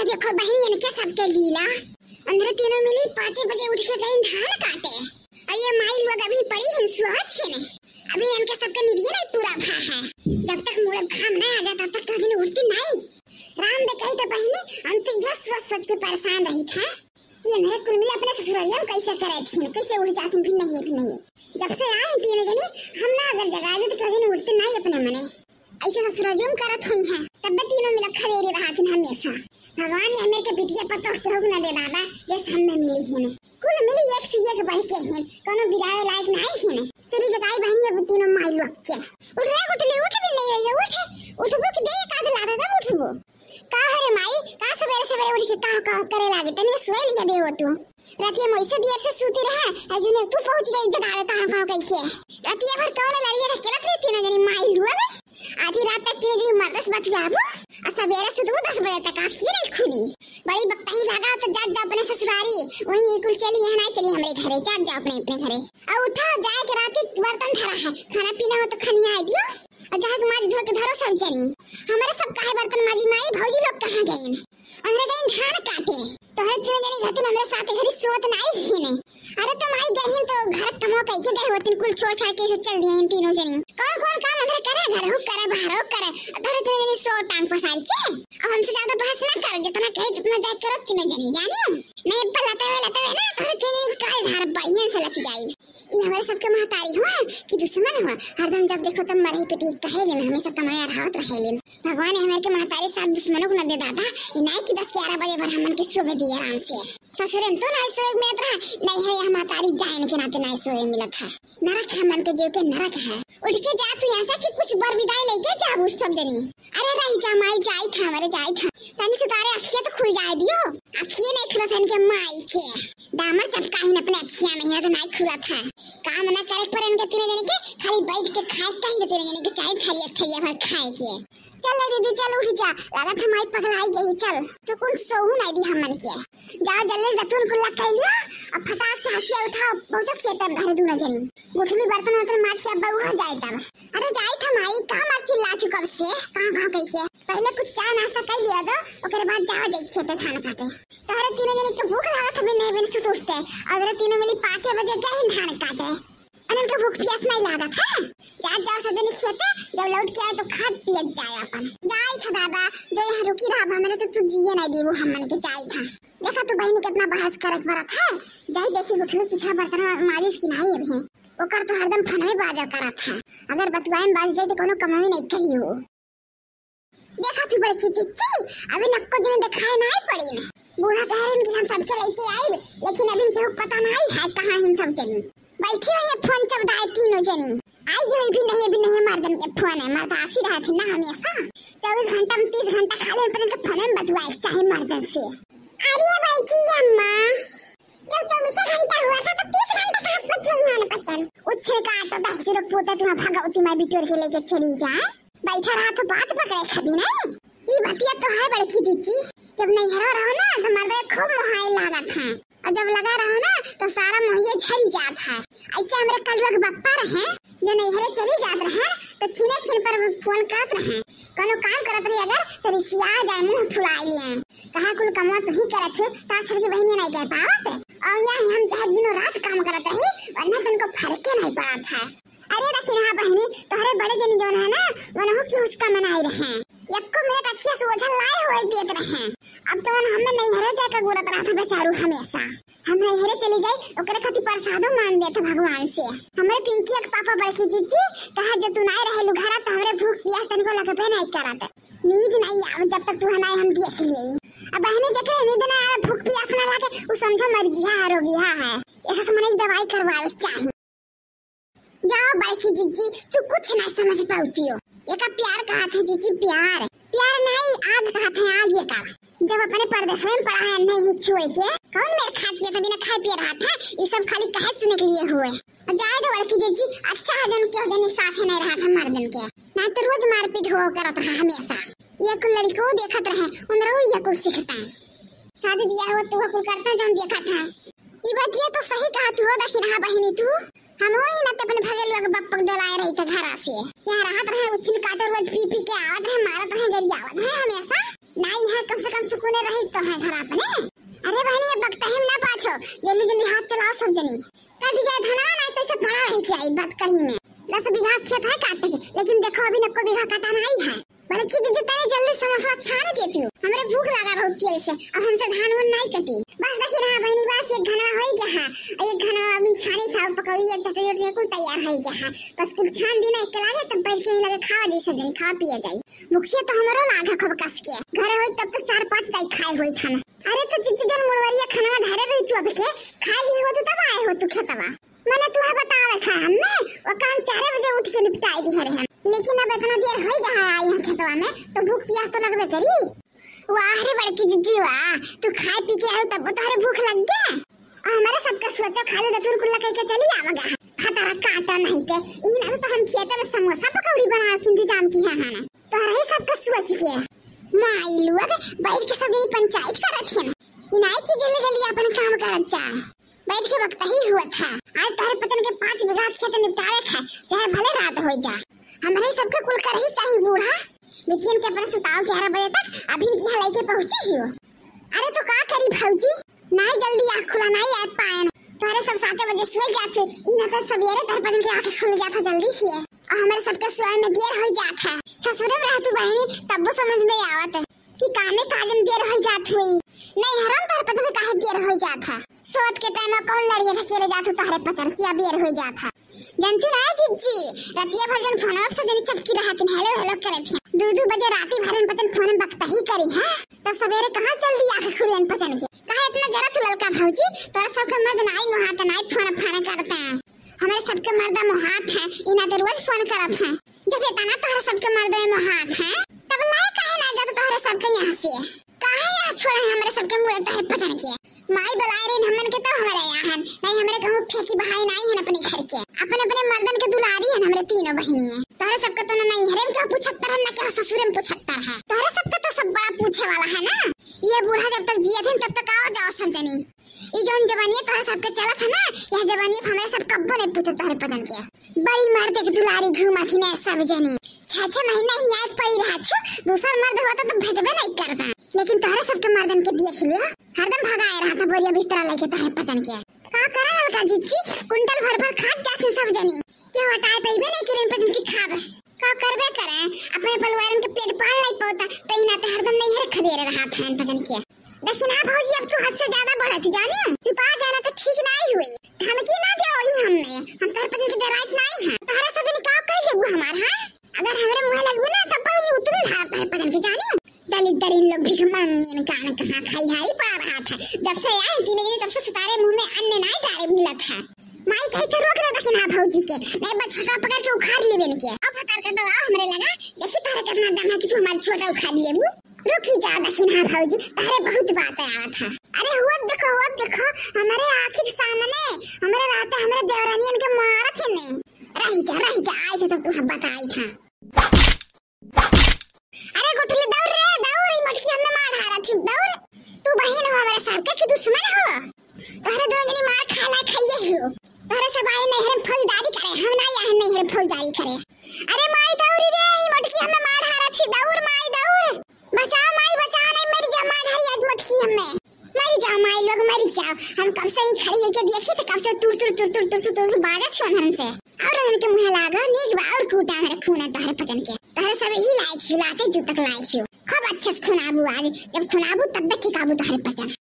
देखो बहनी इनके सबके लीला अंदर तीनों मिली 5 बजे उठ के गई धान काटे और ये माई लोग अभी पड़ी हिंसुआत थे ने अभी इनके सबके निधिये नहीं पूरा भा है। जब तक मुड़ घाम ना आ जाए तब तक तो दिन उठती नहीं। राम दे कही तो बहनी हम तो यह सोच के परेशान रही था कि अंदर कुल मिले अपने ससुरालिया कैसे करे थी कैसे उठ जाती फिर नहीं। जब से आए तीनों जने हम ना अगर जगा दे तो दिन उठते नहीं अपने मने ऐसे ससुरालियों करत हुई है। तब तीनों मिल खड़े रहा थी हमेशा। भगवान ने हमें के पिटिया पत्ता के हो ना दे दादा जैसे हम में मिली है ने कुल मिली एक से एक बढ़ के है कोनो बिराए लायक नहीं है ने चली जगाई बहनी अब तीनों माई लोग के उठ भी नहीं रही है। उठबो कि दे काद लादा तब उठबो का हरे माई का सवेरे उठ के का करे लागे तने सोए लिया दे हो तू रातिया मोइसे देर से सूती रहा अजुने तू पहुंच गई जगावे कहां कह के रातिया भर कौन लड़िया रे केलत रही तीनों जनी माई लोग आधी रात तक तीनों जनी मर्दस बच गया अब सवेरे से 10 बजे तक आंखें नहीं खुली। बड़ी बक्ताई लगा तो जा अपने ससुरारी वही कुल चली यहाँ नहीं चली हमारे घरे जा अपने घरे और उठा जाए के राती बर्तन धरा है खाना पीना हो तो खनिया है दियो और जाके माज धो के धरो सब जनी हमारे सब काहे बर्तन माजी माई भौजी लोग कहां गई अंदर गई धान काटे तो हर तीनों जनी घटे अंदर साथे घरी सोत नहीं ही ने अरे तो माई गई तो घर कमो कह के गए होतिन कुल छोड़ छाड़ के चल दिए इन तीनों जनी कौन काम अंदर करे घर हो करे बाहर हो करे धरे तीनों जनी सो टांग पसार के अब हमसे ज्यादा बहस ना करो जितना कहे जितना जाए करो तीनों जनी जानियो नहीं पलाते हुए ना धरे तीनों जनी काल धार बढ़िया से लग जाई ये हमारे सबके महतारी हुआ कि दुश्मन हुआ हरदम जब देखो तब मरे पिटी कहे लेना हमेशा कमाया राहत रहे लेना भगवान ने हमारे के महतारी सब दुश्मनों को न दे दादा ये नहीं कि 10-11 बजे भर हमन के सुबह दिए आराम से ससुरे तो नहीं सोए मिलत रहा नहीं है यह महतारी जान के नाते नहीं सोए मिलत है नरक है मन के जीव के नरक है उठ के जा तू ऐसा कि कुछ बर विदाई लेके जा उस सब जनी अरे रही जा माई जाई था हमारे जाई था तनी से तारे अखियां तो खुल जाए दियो अखियां नहीं खुला था इनके माई के दामर चपका ही अपने अखियां नहीं तो नहीं खुला था काम ना करे पर इनके तीनों जने के खाली बैठ के खाए कहीं तीनों जने के चाय थरिया भर खाए के चल दीदी चल उठ जा लाला था माई पगलाई गई चल सुकून सोहू नहीं दी हमन के जाओ जल्दी दतुन कुल्ला कह लिया अब फटाक से हंसिया उठाओ पहुंचो खेत में घरे दूना जनी गुठली बर्तन माज के अब हो जाए तब अरे जाई था माई का मार चिल्ला चु कब से कहां कह के पहले कुछ चाय नाश्ता कर लिया दो ओकरे बाद जाओ जाई खेत धान काटे तोहरे तीनों जने के भूख लागत हमें नहीं बिन सुत उठते अगर तीनों मिली 5 बजे गए धान काटे अनन के भूख प्यास नहीं लागत है जाओ सब जने खेते जब लौट के आए तो खा पिए जाए अपन जाई था दादा जो यहाँ रुकी रहा हमरे तो तू जिए नहीं देबो हमन के जाई था देखा तू बहनी कितना बहस करत भरत है जाई देखी गुठली पीछा बर्तन मालिश की नहीं अभी ओकर तो हरदम फनवे बाजा करत है अगर बतवाएं बाज जाए तो कोनो कमाई नहीं कही हो देखा तू बड़की चिच्ची अभी नक्को जने दिखाए नहीं पड़ी ने बूढ़ा कह रहे कि हम सबके लेके आए लेकिन अभी केहू पता नहीं है कहां हम सब जनी बैठी रही फोन सब दाए तीनों जनी आई जो भी नहीं मर्दन के फोन है मर्द आसी रहे थे ना हमेशा 24 घंटा में 30 घंटा खाली पर के फोन में बतवाए चाहे मर्दन से अरे बैठी अम्मा जब 24 घंटा हुआ था तो 30 घंटा का अस्पताल में आने बच्चन उछे काटो 10 रुपए पोता तुम भगवती मां बिटोर के लेके चली जाए बैठा रहा तो बात पकड़े खदी नहीं ये बतिया तो है बड़की जीजी जब नहीं हरो रहो ना तो मर्द खूब मोहाई लागत है और जब लगा रहो ना तो सारा मोहिया झरी जात है ऐसे हमरे कल लोग बप्पा रहे जो नहीं हरे चली जात रहे तो छीने पर फोन करत रहे कोनो काम करत रहे अगर तो रिसिया जाए मुंह फुला लिए कहा कुल कमवा तो ही करत थे ताछड़ की बहनी नहीं कह पावत और यहाँ हम चाहे दिनों रात काम करत रहे वरना तुमको फर्क नहीं पड़ा था अरे देखी ना बहनी तोहरे बड़े जनी जोन है ना वनहु की उसका मनाई रहे यक्को मेरे कक्षिया से ओझल लाए हुए देत रहे अब तो हमें नहीं हरे जाकर गोरत रहा था बेचारू हमेशा हम नहीं हरे चली जाए ओकरे खातिर प्रसादो मान देते भगवान से हमरे पिंकी के पापा बड़की जीजी कहा जो तू नहीं रहे लुघारा तो हमरे भूख प्यास तनिको लगे पे नहीं करत नींद नहीं आवे जब तक तू नहीं हम देख लिए अब बहने जकरे नींद ना आवे भूख प्यास ना लागे उ समझो मर्जिया रोगी है ऐसा समझ दवाई करवावे चाहिए जाओ बड़की जीजी तू कुछ नहीं समझ पाती हो ये का प्यार कहा था जीजी प्यार नहीं आग कहा था आग ये का जब अपने परदेश में पड़ा है नहीं छोड़ के कौन मेरे खाद पे तभी ना खाए पी रहा था ये सब खाली कहे सुनने के लिए हुए और जाए तो बड़की जीजी अच्छा है जन क्यों जन साथ नहीं रहा था मर्दन के ना तो रोज मारपीट हो करत रहा हमेशा ये कुल लड़को देखत रहे उन रो ये कुल सीखता है शादी ब्याह हो तो कुल करता जन देखा था ये बात ये तो सही कहा तू हो दक्षिणा बहिनी तू हम ही न अपने भगल लोग बप्पक डलाए रही थे घर से यहाँ राहत रहे उछल काटो रोज पी के आवत रहे मारत रहे गरियावत रहे हमेशा नहीं है कम से कम सुकून रही तो है घर अपने। अरे बहनी अब बकता है ना पाछो, जल्दी जल्दी हाथ चलाओ सब जनी, कट जाए धना नहीं तो इसे पड़ा रह जाए बात कहीं में। 10 बीघा खेत है काटने के, लेकिन देखो अभी नको बीघा कटाना ही है। बड़े की जितने जल्दी समोसा छान देती हूँ, हमारे भूख लगा बहुत तेज से, अब हमसे धान वन नहीं कटी। बस देखिए ना बहनी बस एक घना हो गया है, एक घना अभी छानी था पकौड़ी एक चटनी उटनी कुल तैयार हो गया है। बस कुल छान दी ना एक लागे तब बैठ के लगे खावा दी सब जन खा पिए जाई। मुखिया तो हमारो लागा खूब कस के घर होई तब तक 4-5 दाई खाए होई खाना। अरे तो जिज्जी जन मुड़वरिया खाना धरे रही तू अब के खा ली हो तो तब आए हो तू खेतवा। मैंने तुहे बतावे खा हमें वो काम 4 बजे उठ के निपटाई दी है, लेकिन अब इतना देर हो गया है यहाँ खेतवा में तो भूख प्यास तो लगबे करी। वाह रे बड़की जिज्जी वाह, तू खाए पी के आयो तब तोहरे भूख लग गया। हमारे सबका सोचा खाली दतुर कुल्ला कह के चली आवेगा खतरा काटा नहीं ते ई ना तो हम खेत में समोसा पकौड़ी बना के इंतजाम किया है ना तोहरा ही सबका सोच के माई लोग बैठ के सब पंचायत करत है इनाई की जल्दी जल्दी अपन काम करत जा। बैठ के वक्त ही हुआ था आज तोहरे पतन के 5 बीघा खेत निपटावे खा चाहे भले रात हो जा। हमारे सबके कुल कर ही चाहिए बूढ़ा बिटियन के अपन सुताओ 11 बजे तक अभी की हलाई के पहुंचे ही हो। अरे तो का करी भौजी नहीं जल्दी आँख खुला नहीं आ पाए तोहरे सब 7 बजे सोए जाते ई ना तो सवेरे तोहरे पतन के आँख खुल जाता जल्दी से और हमारे सबके सोए में देर हो जाता है। ससुरे में रहतू बहनी तब समझ में आवत कि कामे काजम देर हो जात हुई नहीं हरम तोहरे पतन के काहे देर हो जाता। सोत के टाइम में कौन लड़िया ढकेरे जात तोहरे पचर किया देर हो जाता। जानती ना जिज्जी रतिया भर जन फोन अब सब जनी चपकी रहत हेलो हेलो करत है 2-2 बजे राती भरन पतन फोन में बकता ही करी है तब सवेरे कहां जल्दी आके खुलेन पचन के काहे इतना जरा तू ललका भौजी तोरा सबके मर्द नाई मोहात नाई फोन करते हैं। हमारे सबके मर्द मोहात है इना तो रोज फोन करत है जब इतना तोहरा सबके मर्द मोहात है तब लाई काहे ना जात तोहरा सबके यहां से काहे यहां छोड़ा है हमारे सबके मुड़े तोहरे पचन के माई बुलाए रे हमन के तो हमारे यहाँ नहीं हमारे कहूँ फेंकी बहाई नहीं है अपने घर के अपने मर्दन के दुलारी है हमारे तीनों बहनी है। तोहरे सबका तो नहीं है क्या पूछता है ना क्या ससुर में पूछता है तोहरे सबका तो सब बड़ा पूछे वाला है ना। ये बूढ़ा जब तक जिए थे तब तक आओ जाओ सब जनी ये जो जवानी तोहरे सबके चला था ना यह जवानी हमारे सब कब्बो नहीं पूछे तोहरे पसंद के बड़ी मर्द के दुलारी घूमा थी ना सब जनी 6-6 महीने ही याद पड़ी रहा था दूसरा मर्द होता तो भेजबे नहीं करता लेकिन तोहरे सबके मर्दन के देख लियो हरदम भगाए रहा था बोरिया बिस्तरा लेके तोहरे पसंद के का करे हल्का जिज्जी कुंटल भर खाट जाती सब जनी क्यों हटाए पैबे नहीं करे पसंद की खावे का करबे करे अपने परिवारन के पेट पाल नहीं पाता तई ना तो हरदम नहीं हर खदेरे रहा था पसंद के। देखिए ना भौजी अब तू हद से ज्यादा बढ़ती जानी चुपा जाना तो ठीक नहीं हुई हम की ना दे ओली हमने हम तोहरे पसंद के डराइत नहीं है तोहरे सब निकाह कर लेबू हमार हां अगर हमरे मुंह लगबू ना तब भौजी उतने हाथ तोहरे पसंद के जानी दलित दरिन लोग भीख मांगने कान कहां खाई हाई पड़ा रहा था जब से आए 3 दिन तब से सितारे मुंह में अन्न नहीं डाले मिलत है माई कही थे रोक रहे देखी ना भौजी के नहीं बस छोटा पकड़ के उखाड़ लेबे न के अब हकार कर दो हमरे लगा देखी तोहरे कितना दम है कि तू हमारा छोटा उखाड़ लेबू रुक जा देखी ना भौजी तोहरे बहुत बात आया था। अरे हुआ देखो हमारे आंखों के सामने हमारे रात हमारे देवरानियन के मारत है ने रही जा आए थे तो तू बताई था। अरे गुठली दौड़ रे मटकी हमें मार हारा थी दौड़ तू बहन हो हमारे साथ के दुश्मन हो तोहरे दोनों जनी मार खाला खाइए हो तोहरे सब आए नहीं हरम फौजदारी करे हम ना यहाँ नहीं हरम फौजदारी करे। अरे माई दौड़ी रे ई मटकी हमें मार हारा थी दौड़ माई दौड़ बचाओ माई बचाओ नहीं मर जा मार हारी आज मटकी हमें मर जाओ माई लोग मर जाओ हम कब से ही खड़ी होके देखी तो कब से तुर बाजा छोन हमसे और उनके मुंह लागा नीक बा और कूटा मेरे खून तोहरे पचन के तोहरे सब ही लाइक खिलाते जू तक लाइक खूब अच्छे से खुनाबू आज जब खुनाबू तब ठीक आबू तोहरे पचन।